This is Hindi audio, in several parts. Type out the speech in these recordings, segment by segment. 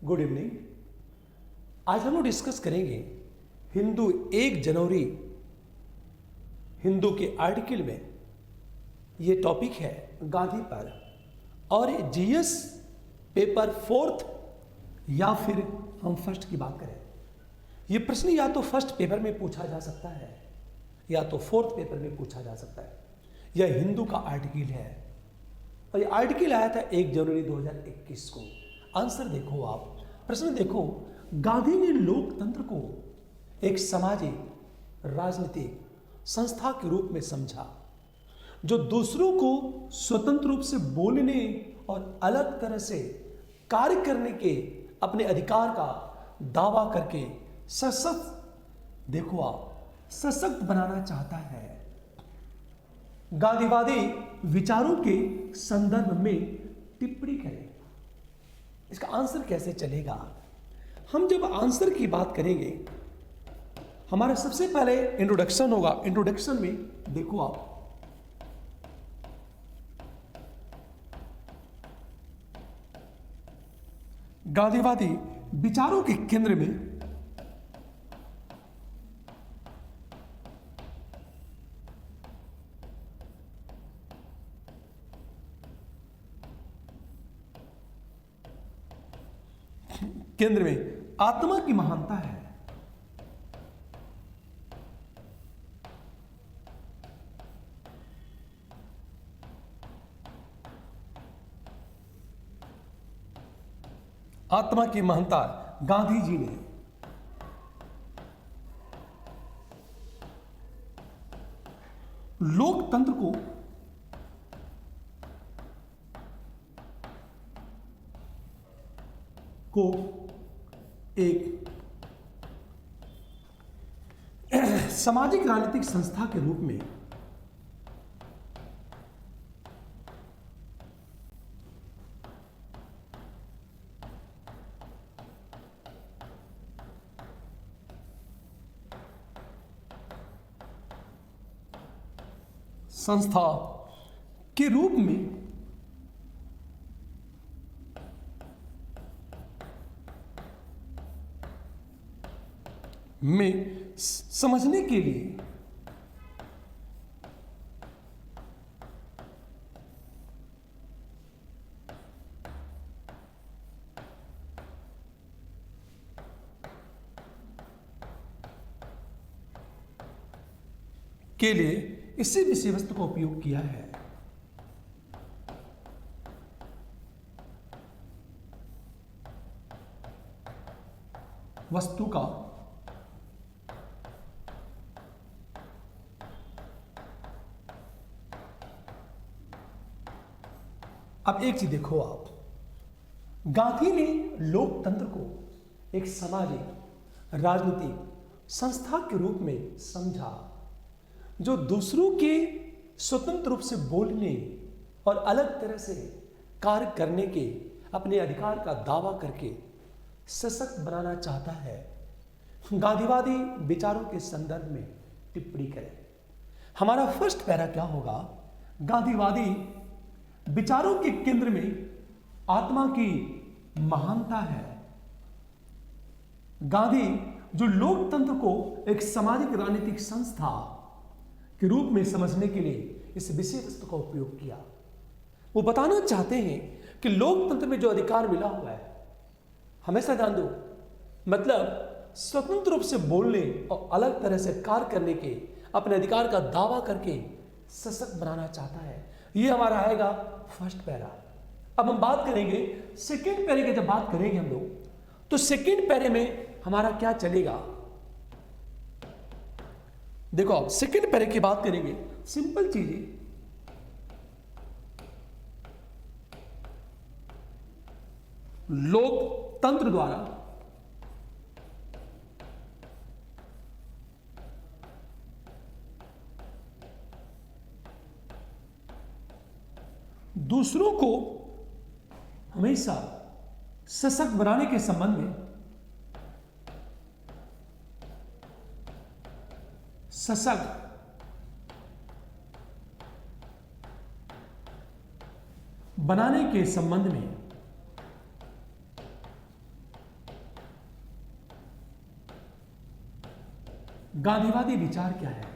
Good evening. आज हम लोग डिस्कस करेंगे हिंदू 1 जनवरी हिंदू के आर्टिकल में। ये टॉपिक है गांधी पर्व और जीएस पेपर 4th या फिर हम फर्स्ट की बात करें। ये प्रश्न या तो फर्स्ट पेपर में पूछा जा सकता है या तो 4th पेपर में पूछा जा सकता है। यह हिंदू का आर्टिकल है और ये आर्टिकल आया था 1 जनवरी 2021 को। आंसर देखो आप, प्रश्न देखो। गांधी ने लोकतंत्र को एक सामाजिक राजनीतिक संस्था के रूप में समझा जो दूसरों को स्वतंत्र रूप से बोलने और अलग तरह से कार्य करने के अपने अधिकार का दावा करके सशक्त, देखो आप, सशक्त बनाना चाहता है। गांधीवादी विचारों के संदर्भ में टिप्पणी करें। इसका आंसर कैसे चलेगा? हम जब आंसर की बात करेंगे, हमारा सबसे पहले इंट्रोडक्शन होगा। इंट्रोडक्शन में देखो आप, गांधीवादी विचारों के केंद्र में आत्मा की महानता है। आत्मा की महानता गांधी जी ने लोकतंत्र को एक सामाजिक राजनीतिक संस्था के रूप में समझने के लिए इसी विषय वस्तु का उपयोग किया है। वस्तु का अब एक चीज देखो आप, गांधी ने लोकतंत्र को एक सामाजिक राजनीतिक संस्था के रूप में समझा जो दूसरों के स्वतंत्र रूप से बोलने और अलग तरह से कार्य करने के अपने अधिकार का दावा करके सशक्त बनाना चाहता है। गांधीवादी विचारों के संदर्भ में टिप्पणी करें। हमारा फर्स्ट पैरा क्या होगा? गांधीवादी विचारों के केंद्र में आत्मा की महानता है। गांधी जो लोकतंत्र को एक सामाजिक राजनीतिक संस्था के रूप में समझने के लिए इस विषय वस्तु का उपयोग किया, वो बताना चाहते हैं कि लोकतंत्र में जो अधिकार मिला हुआ है, हमेशा ध्यान दो, मतलब स्वतंत्र रूप से बोलने और अलग तरह से कार्य करने के अपने अधिकार का दावा करके सशक्त बनाना चाहता है। ये हमारा आएगा फर्स्ट पैरा। अब हम बात करेंगे सेकेंड पैरे की। जब बात करेंगे हम लोग, तो सेकेंड पैरे में हमारा क्या चलेगा? देखो आप, सेकेंड पैरे की बात करेंगे, सिंपल चीज है। लोकतंत्र द्वारा दूसरों को हमेशा सशक्त बनाने के संबंध में सशक्त बनाने के संबंध में गांधीवादी विचार क्या है?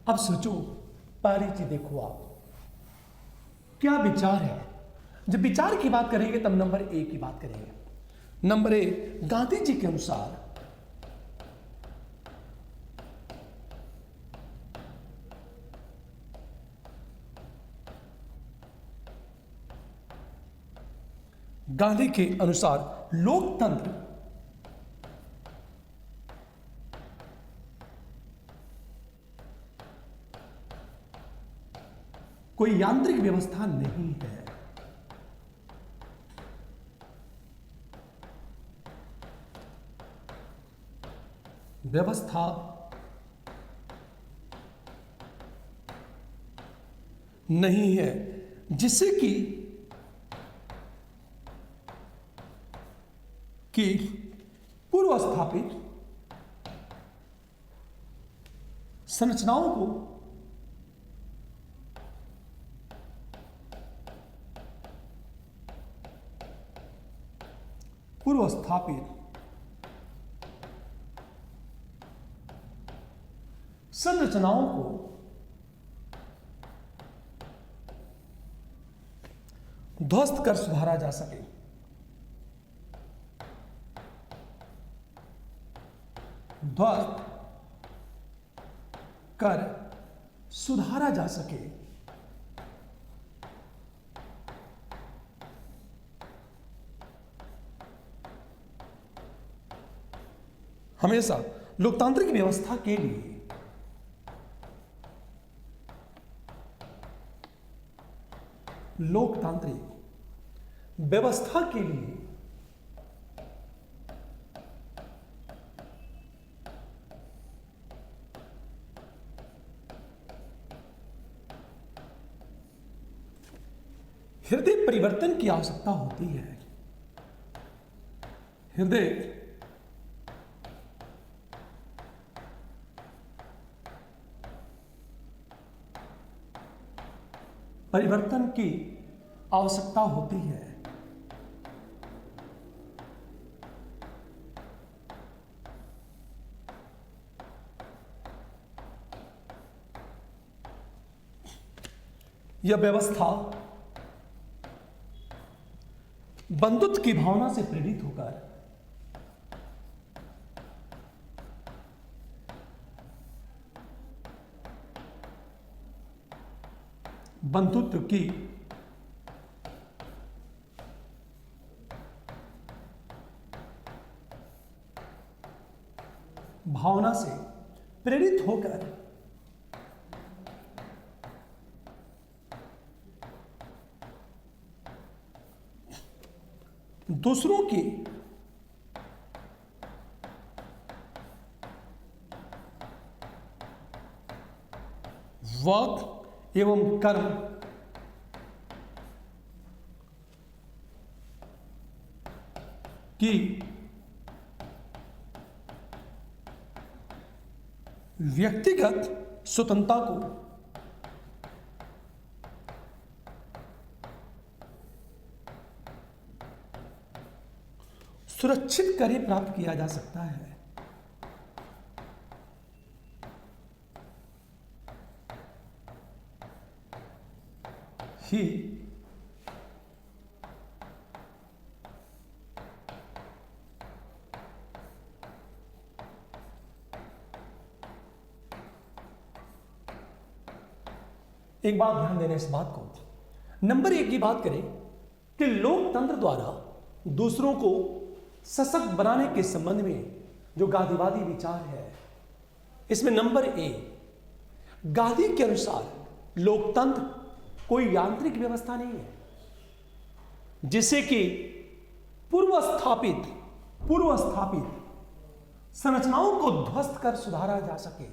अब सोचो, पहली चीज देखो आप, क्या विचार है? जब विचार की बात करेंगे तब नंबर ए की बात करेंगे। नंबर ए, गांधी जी के अनुसार गांधी के अनुसार लोकतंत्र कोई यांत्रिक व्यवस्था नहीं है। व्यवस्था नहीं है जिससे कि पूर्व स्थापित संरचनाओं को पूर्व स्थापित संरचनाओं को ध्वस्त कर सुधारा जा सके। ध्वस्त कर सुधारा जा सके। हमेशा लोकतांत्रिक व्यवस्था के लिए लोकतांत्रिक व्यवस्था के लिए हृदय परिवर्तन की आवश्यकता होती है। हृदय परिवर्तन की आवश्यकता होती है। यह व्यवस्था बंधुत्व की भावना से प्रेरित होकर बंधुत्व की भावना से प्रेरित होकर दूसरों की वाक एवं कर्म की व्यक्तिगत स्वतंत्रता को सुरक्षित कर ही प्राप्त किया जा सकता है। ही एक बात ध्यान देने इस बात को, नंबर एक की बात करें कि लोकतंत्र द्वारा दूसरों को सशक्त बनाने के संबंध में जो गांधीवादी विचार है, इसमें नंबर ए, गांधी के अनुसार लोकतंत्र कोई यांत्रिक व्यवस्था नहीं है जिससे कि पूर्व स्थापित संरचनाओं को ध्वस्त कर सुधारा जा सके।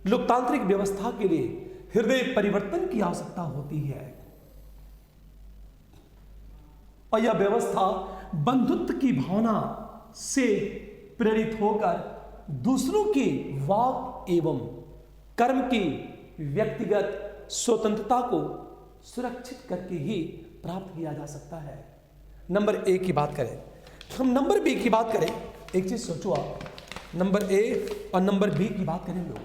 लोकतांत्रिक व्यवस्था के लिए हृदय परिवर्तन की आवश्यकता होती है और यह व्यवस्था बंधुत्व की भावना से प्रेरित होकर दूसरों के वाक एवं कर्म की व्यक्तिगत स्वतंत्रता को सुरक्षित करके ही प्राप्त किया जा सकता है। नंबर ए की बात करें, हम नंबर बी की बात करें, एक चीज सोचो आप, नंबर ए और नंबर बी की बात करें लोग,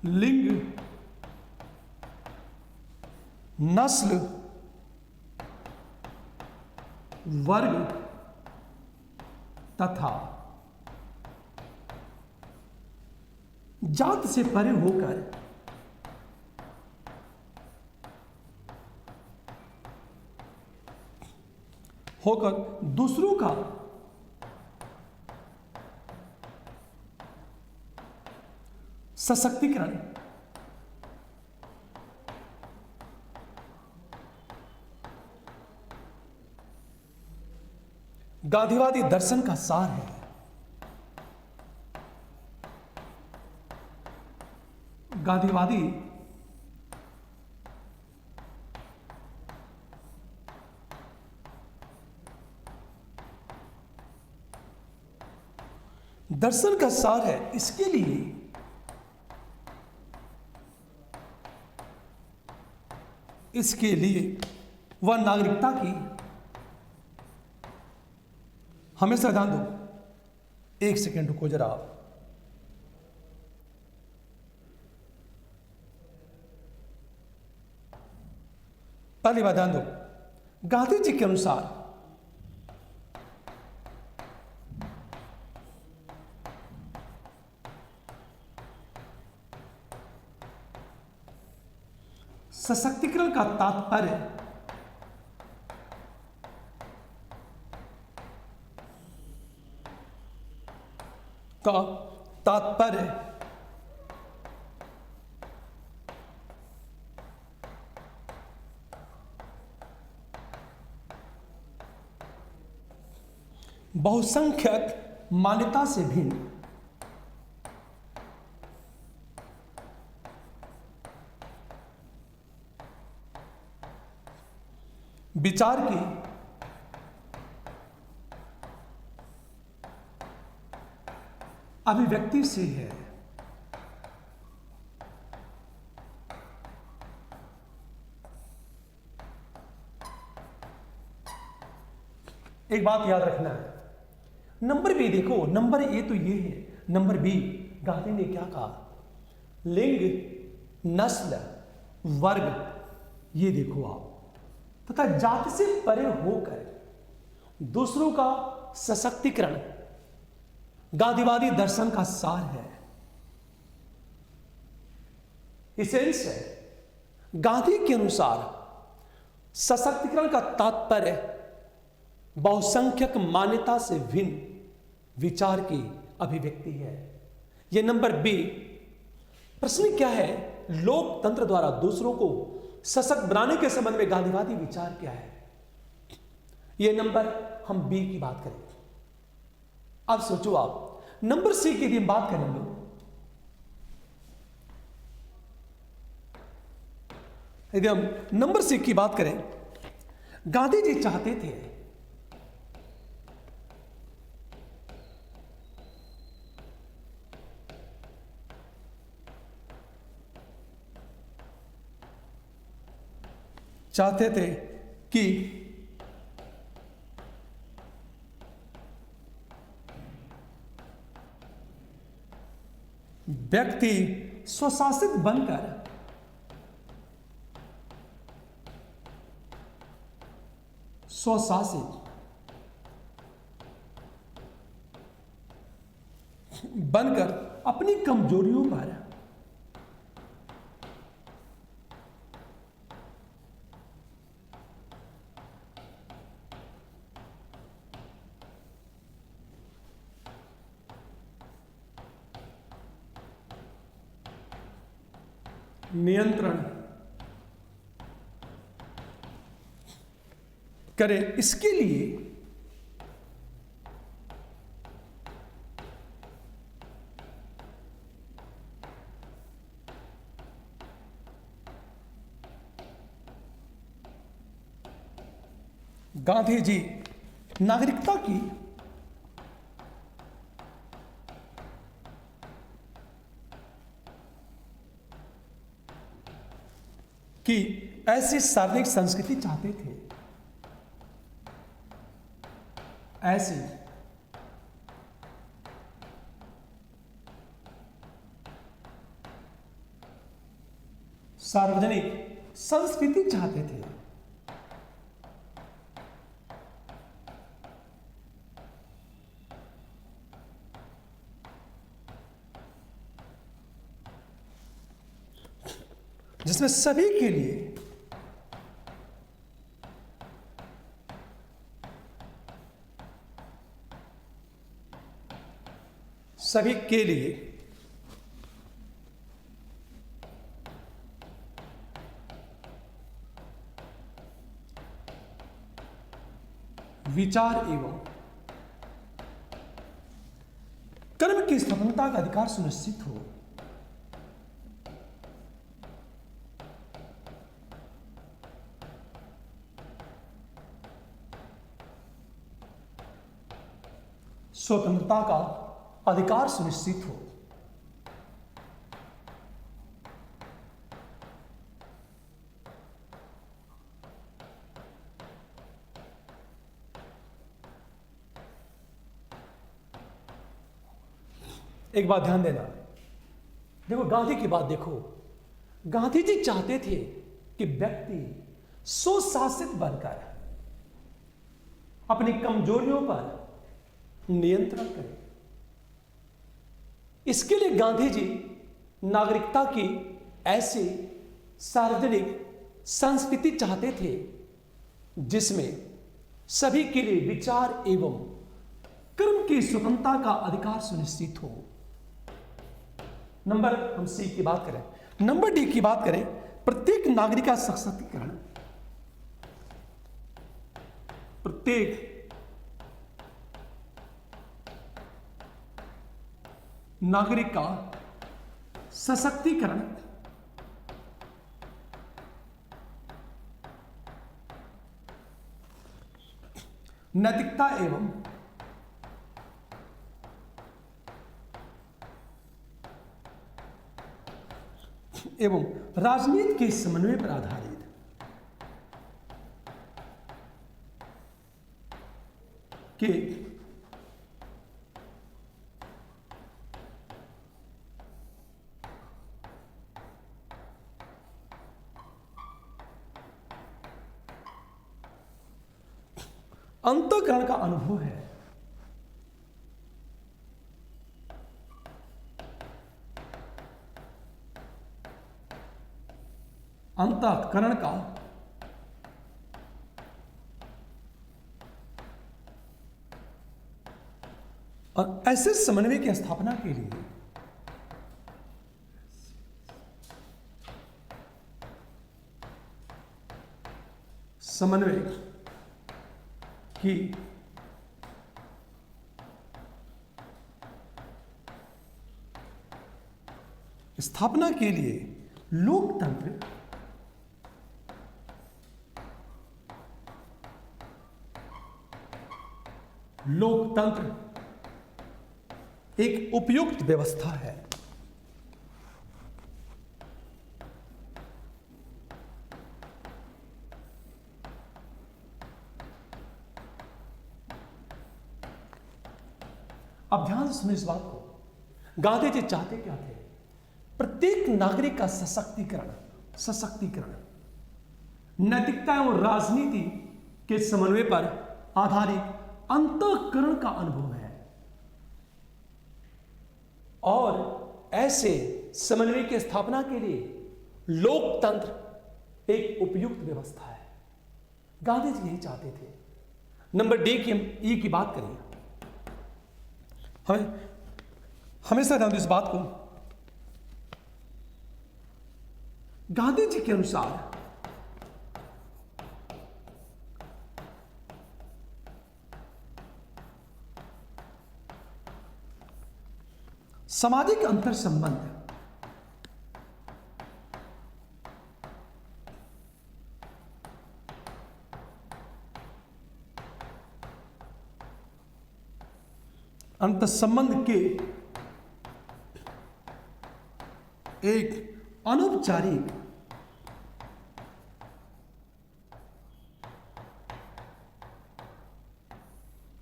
लिंग, नस्ल, वर्ग तथा जात से परे होकर दूसरों का सशक्तिकरण, गांधीवादी दर्शन का सार है। गांधीवादी दर्शन का सार है। इसके लिए वह नागरिकता की, हमेशा ध्यान दो, एक सेकेंड रुको जरा आप, पहली बात ध्यान दो, गांधी जी के अनुसार सशक्तिकरण का तात्पर्य बहुसंख्यक मान्यता से भिन्न विचार की अभिव्यक्ति से है। एक बात याद रखना है, नंबर बी देखो, नंबर ए तो ये है, नंबर बी गांधी ने क्या कहा, लिंग, नस्ल, वर्ग, ये देखो आप, तथा जाति से परे होकर दूसरों का सशक्तिकरण गांधीवादी दर्शन का सार है, इसेंस है। गांधी के अनुसार सशक्तिकरण का तात्पर्य बहुसंख्यक मान्यता से भिन्न विचार की अभिव्यक्ति है। यह नंबर बी। प्रश्न क्या है, लोकतंत्र द्वारा दूसरों को सशक्त बनाने के संबंध में गांधीवादी विचार क्या है। यह नंबर हम बी की बात करें। अब सोचो आप, नंबर सी की यदि हम बात करें लोग, यदि हम नंबर सी की बात करें, गांधी जी चाहते थे कि व्यक्ति स्वशासित बनकर अपनी कमजोरियों पर नियंत्रण करे, इसके लिए गांधी जी नागरिकता की कि ऐसी सार्वजनिक संस्कृति चाहते थे, ऐसी सार्वजनिक संस्कृति चाहते थे। जिसमें सभी के लिए विचार एवं कर्म की स्वतंत्रता का अधिकार सुनिश्चित हो। स्वतंत्रता का अधिकार सुनिश्चित हो। एक बात ध्यान देना, देखो गांधी की बात देखो, गांधी जी चाहते थे कि व्यक्ति स्वशासित बनकर अपनी कमजोरियों पर नियंत्रण करे। इसके लिए गांधी जी नागरिकता की ऐसी सार्वजनिक संस्कृति चाहते थे जिसमें सभी के लिए विचार एवं कर्म की स्वतंत्रता का अधिकार सुनिश्चित हो। नंबर हम सी की बात करें, नंबर डी की बात करें, प्रत्येक नागरिक का सशक्तिकरण। प्रत्येक नागरिक का सशक्तिकरण नैतिकता एवं राजनीति के समन्वय पर आधारित के अंतःकरण का अनुभव है। अंतःकरण का और ऐसे समन्वय की स्थापना के लिए समन्वय की स्थापना के लिए लोकतंत्र एक उपयुक्त व्यवस्था है। अब ध्यान से सुनिए इस बात को, गांधी जी चाहते क्या थे? प्रत्येक नागरिक का सशक्तिकरण नैतिकता एवं राजनीति के समन्वय पर आधारित अंतःकरण का अनुभव है और ऐसे समन्वय की स्थापना के लिए लोकतंत्र एक उपयुक्त व्यवस्था है। गांधी जी यही चाहते थे। नंबर डी की ई की बात करें, हमें हमेशा ध्यान इस बात को, गांधी जी के अनुसार सामाजिक अंतर संबंध अंतर संबंध के एक अनौपचारिक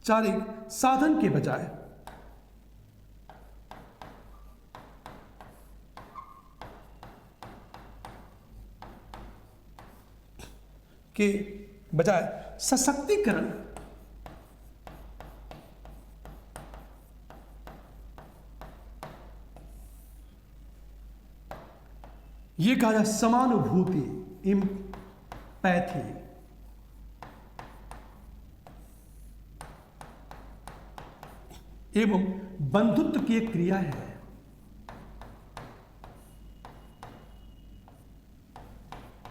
औपचारिक साधन के बजाय सशक्तिकरण ये कहा जाए समानुभूति, इम्पैथी, एवं बंधुत्व की एक क्रिया है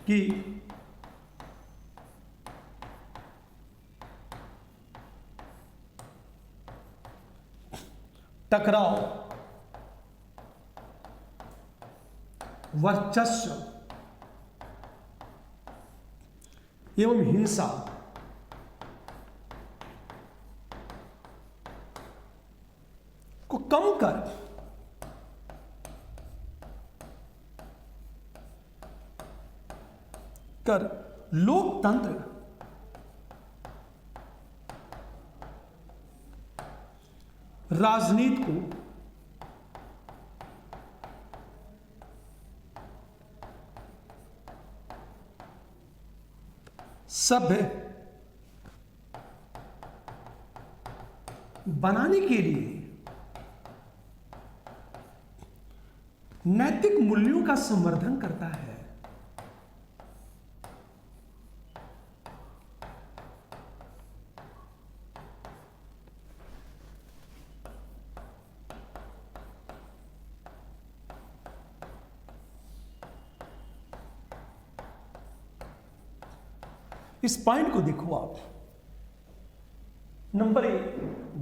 कि टकराव, वर्चस्व एवं हिंसा को कम कर लोकतंत्र, राजनीति को सभ्य बनाने के लिए नैतिक मूल्यों का संवर्धन करता है। इस पॉइंट को देखो आप। नंबर 1,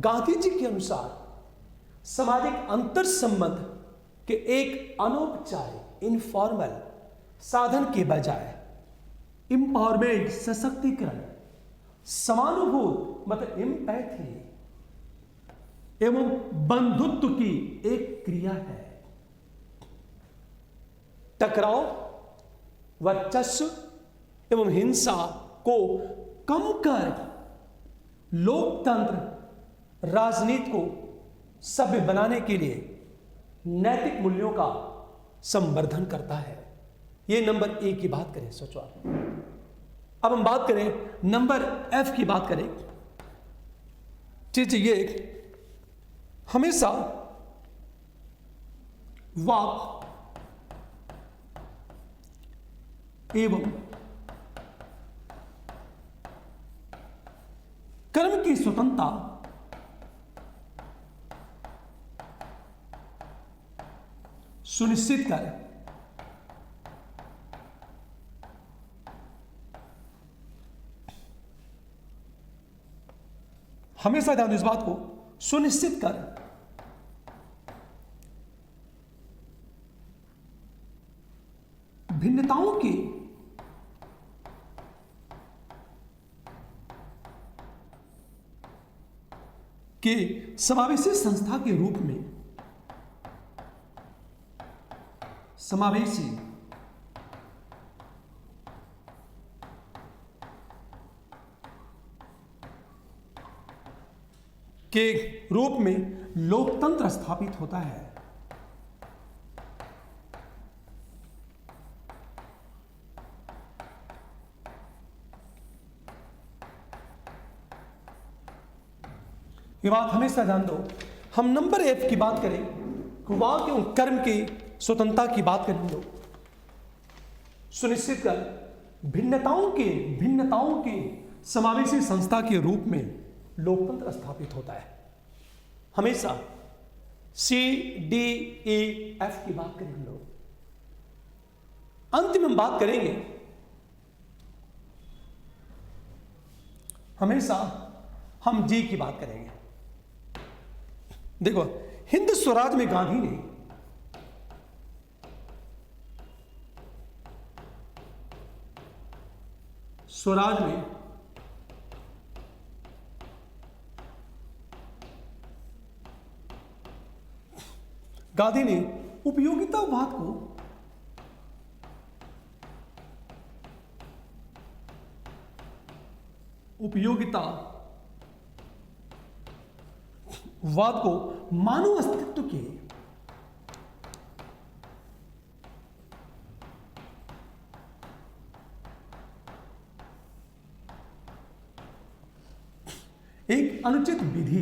गांधी जी के अनुसार सामाजिक अंतर संबंध के एक अनौपचारिक इनफॉर्मल साधन के बजाय इंपावरमेंट, सशक्तिकरण, समानुभूत मतलब एम्पैथी एवं बंधुत्व की एक क्रिया है। टकराव, वर्चस्व एवं हिंसा को कम कर लोकतंत्र, राजनीति को सभ्य बनाने के लिए नैतिक मूल्यों का संवर्धन करता है। यह नंबर 1 की बात करें, सोचो आप। अब हम बात करें नंबर F की बात करें। चीज ये हमेशा वाक एवं कर्म की स्वतंत्रता सुनिश्चित कर हमेशा ध्यान इस बात को सुनिश्चित कर भिन्नताओं की के समावेशी संस्था के रूप में समावेशी के रूप में लोकतंत्र स्थापित होता है। ये बात हमेशा ध्यान दो। हम नंबर F की बात करें, वाक एवं कर्म की स्वतंत्रता की बात करें, लोग सुनिश्चित कर भिन्नताओं के समावेशी संस्था के रूप में लोकतंत्र स्थापित होता है। हमेशा CDEF की बात करें हम लोग। अंतिम हम बात करेंगे हमेशा हम G की बात करेंगे। देखो, हिंद स्वराज में गांधी ने स्वराज में गांधी ने उपयोगितावाद को वाद को मानव अस्तित्व के एक अनुचित विधि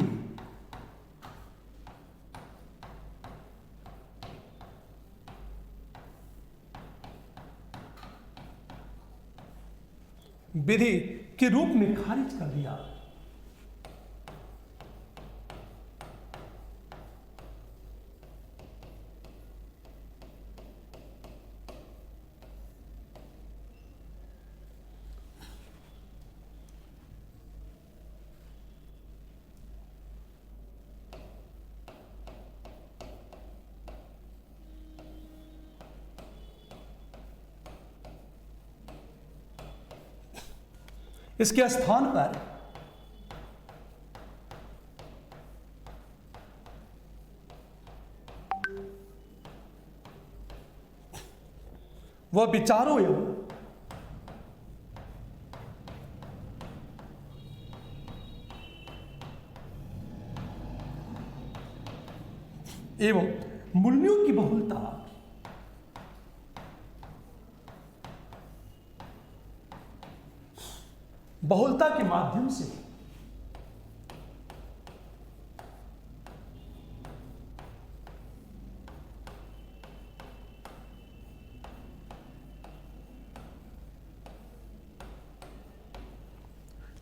के रूप में खारिज कर दिया। इसके स्थान पर वह विचारों एवं मूल्यों की बहुलता के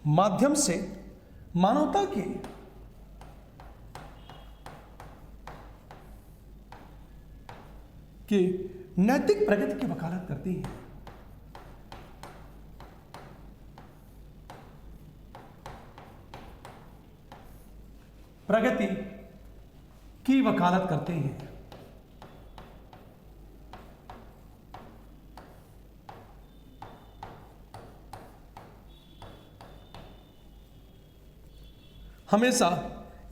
माध्यम से मानवता के नैतिक प्रगति की वकालत करती है। प्रगति की वकालत करते हैं। हमेशा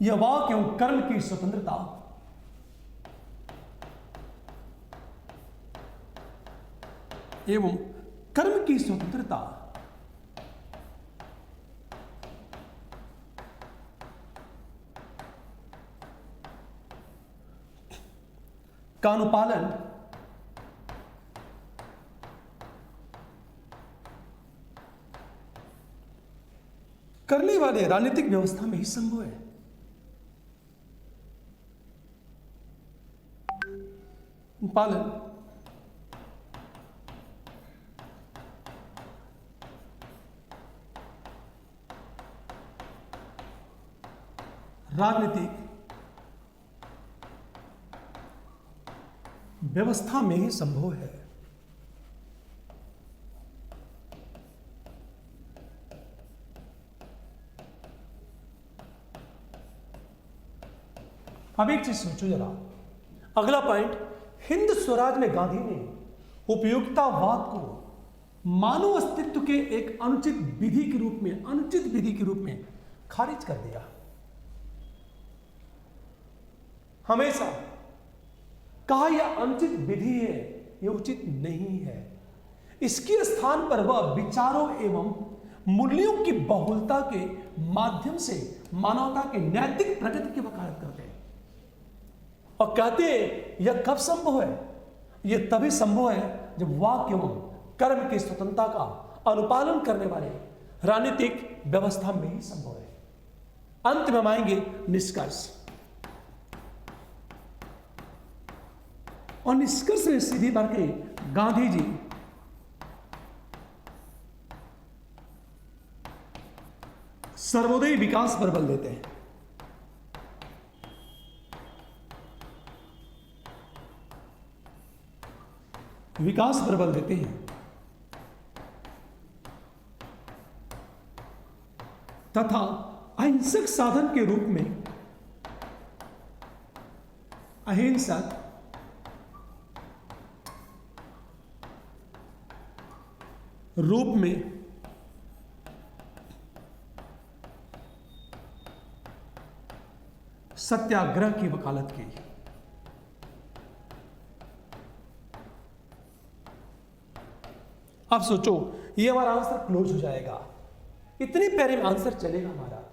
यह वाक एवं कर्म की स्वतंत्रता एवं कर्म की स्वतंत्रता का अनुपालन करने वाले राजनीतिक व्यवस्था में ही संभव है। पालन राजनीतिक व्यवस्था में ही संभव है। अब एक चीज सोचो जरा, अगला पॉइंट, हिंद स्वराज में गांधी ने उपयोगितावाद को मानव अस्तित्व के एक अनुचित विधि के रूप में खारिज कर दिया। हमेशा कहा यह अनुचित विधि है, यह उचित नहीं है। इसके स्थान पर वह विचारों एवं मूल्यों की बहुलता के माध्यम से मानवता के नैतिक प्रगति की वकालत करते हैं और कहते हैं यह कब संभव है? यह तभी संभव है जब वाक एवं कर्म की स्वतंत्रता का अनुपालन करने वाले राजनीतिक व्यवस्था में ही संभव है। अंत में हम आएंगे निष्कर्ष, और निष्कर्ष में सीधी बात के गांधी जी सर्वोदय विकास पर बल देते हैं। विकास पर बल देते हैं तथा अहिंसक साधन के रूप में अहिंसक रूप में सत्याग्रह की वकालत की। अब सोचो, ये हमारा आंसर क्लोज हो जाएगा, इतने प्यारे में आंसर चलेगा हमारा।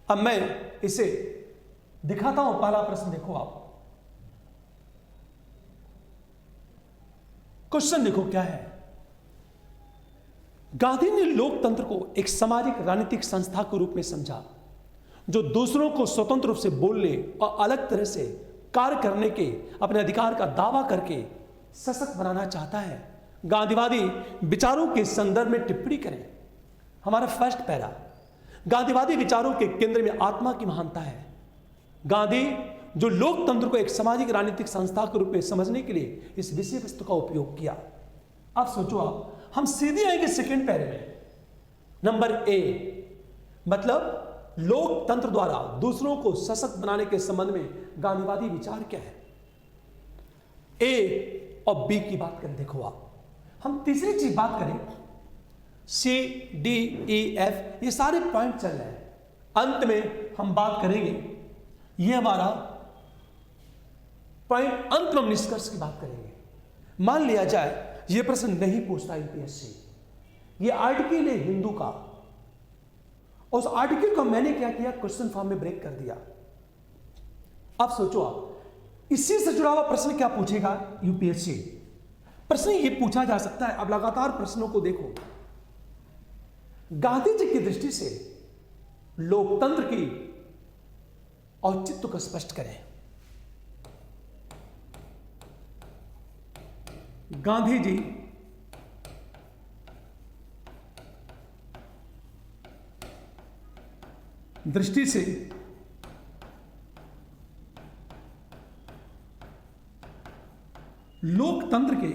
अब मैं इसे दिखाता हूं पहला प्रश्न, देखो आप क्वेश्चन देखो क्या है। गांधी ने लोकतंत्र को एक सामाजिक राजनीतिक संस्था के रूप में समझा जो दूसरों को स्वतंत्र रूप से बोलने और अलग तरह से कार्य करने के अपने अधिकार का दावा करके सशक्त बनाना चाहता है। गांधीवादी विचारों के संदर्भ में टिप्पणी करें। हमारा फर्स्ट पैरा, गांधीवादी विचारों के केंद्र में आत्मा की महानता है। गांधी जो लोकतंत्र को एक सामाजिक राजनीतिक संस्था के रूप में समझने के लिए इस विषय वस्तु का उपयोग किया। अब सोचो आप, हम सीधे आएंगे सेकेंड पैरे में। नंबर ए मतलब लोकतंत्र द्वारा दूसरों को सशक्त बनाने के संबंध में गांधीवादी विचार क्या है। ए और बी की बात करें, देखो आप, हम तीसरी चीज बात करें, सी डी ई एफ, ये सारे पॉइंट चल रहे हैं। अंत में हम बात करेंगे, ये हमारा पॉइंट, अंत में हम निष्कर्ष की बात करेंगे। मान लिया जाए ये प्रश्न नहीं पूछता यूपीएससी, ये आर्टिकल है हिंदू का, उस आर्टिकल को मैंने क्या किया, क्वेश्चन फॉर्म में ब्रेक कर दिया। अब सोचो आप, इसी से जुड़ा हुआ प्रश्न क्या पूछेगा यूपीएससी। प्रश्न ये पूछा जा सकता है, अब लगातार प्रश्नों को देखो। गांधी जी की दृष्टि से लोकतंत्र की औचित्य को स्पष्ट करें। गांधी जी दृष्टि से लोकतंत्र के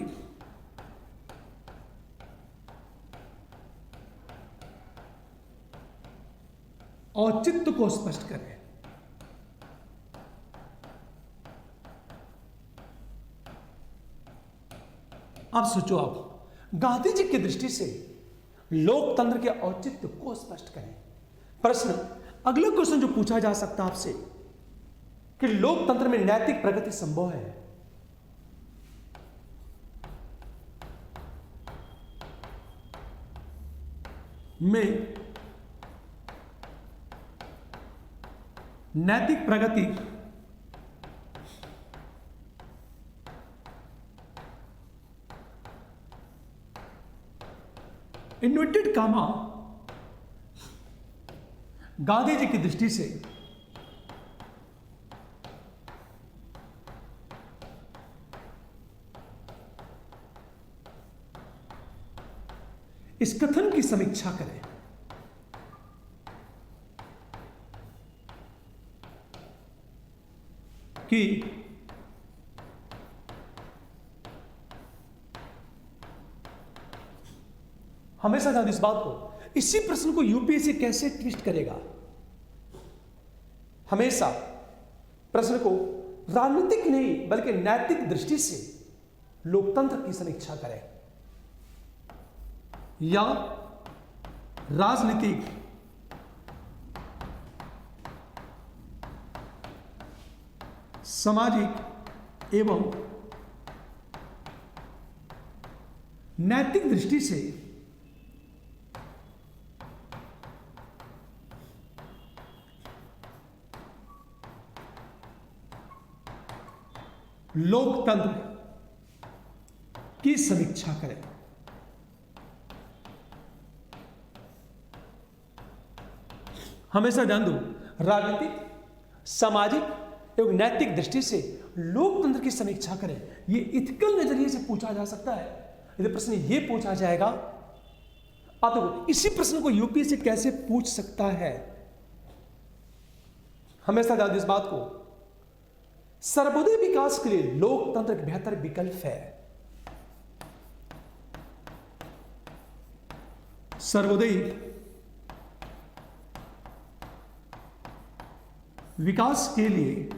औचित्य को स्पष्ट करें। अब सोचो आप, गांधी जी की दृष्टि से लोकतंत्र के औचित्य को स्पष्ट करें। प्रश्न, अगला क्वेश्चन जो पूछा जा सकता है आपसे कि लोकतंत्र में नैतिक प्रगति संभव है। में नैतिक प्रगति इन्वर्टेड कामा गांधी जी की दृष्टि से इस कथन की समीक्षा करें कि हमेशा ध्यान इस बात को, इसी प्रश्न को यूपीएससी कैसे ट्विस्ट करेगा। हमेशा प्रश्न को राजनीतिक नहीं बल्कि नैतिक दृष्टि से लोकतंत्र की समीक्षा करें या राजनीतिक सामाजिक एवं नैतिक दृष्टि से लोकतंत्र की समीक्षा करें। हमेशा ध्यान दो, राजनीतिक सामाजिक एवं नैतिक दृष्टि से लोकतंत्र की समीक्षा करें। यह इथिकल नजरिए से पूछा जा सकता है। यदि प्रश्न यह पूछा जाएगा, अब देखो इसी प्रश्न को यूपीएससी कैसे पूछ सकता है। हमेशा ध्यान दो इस बात को, सर्वोदय विकास के लिए लोकतंत्र एक बेहतर विकल्प है। सर्वोदय विकास के लिए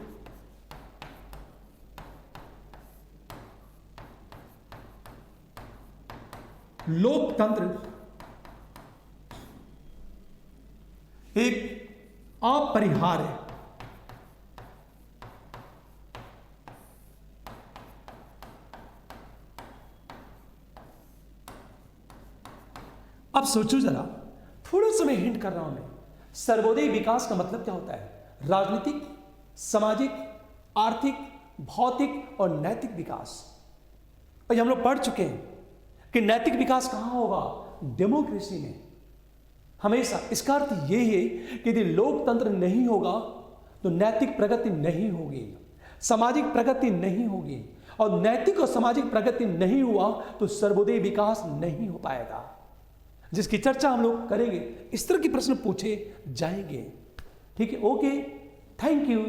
लोकतंत्र एक अपरिहार्य अब सोचो जरा, थोड़ा सा मैं हिंट कर रहा हूं मैं, सर्वोदय विकास का मतलब क्या होता है? राजनीतिक सामाजिक, आर्थिक, भौतिक और नैतिक विकास। और हम लोग पढ़ चुके हैं कि नैतिक विकास कहां होगा? डेमोक्रेसी में हमेशा। इसका अर्थ यही है कि यदि लोकतंत्र नहीं होगा तो नैतिक प्रगति नहीं होगी, सामाजिक प्रगति नहीं होगी, और नैतिक और सामाजिक प्रगति नहीं हुआ तो सर्वोदय विकास नहीं हो पाएगा, जिसकी चर्चा हम लोग करेंगे। इस तरह के प्रश्न पूछे जाएंगे। ठीक है, ओके, थैंक यू।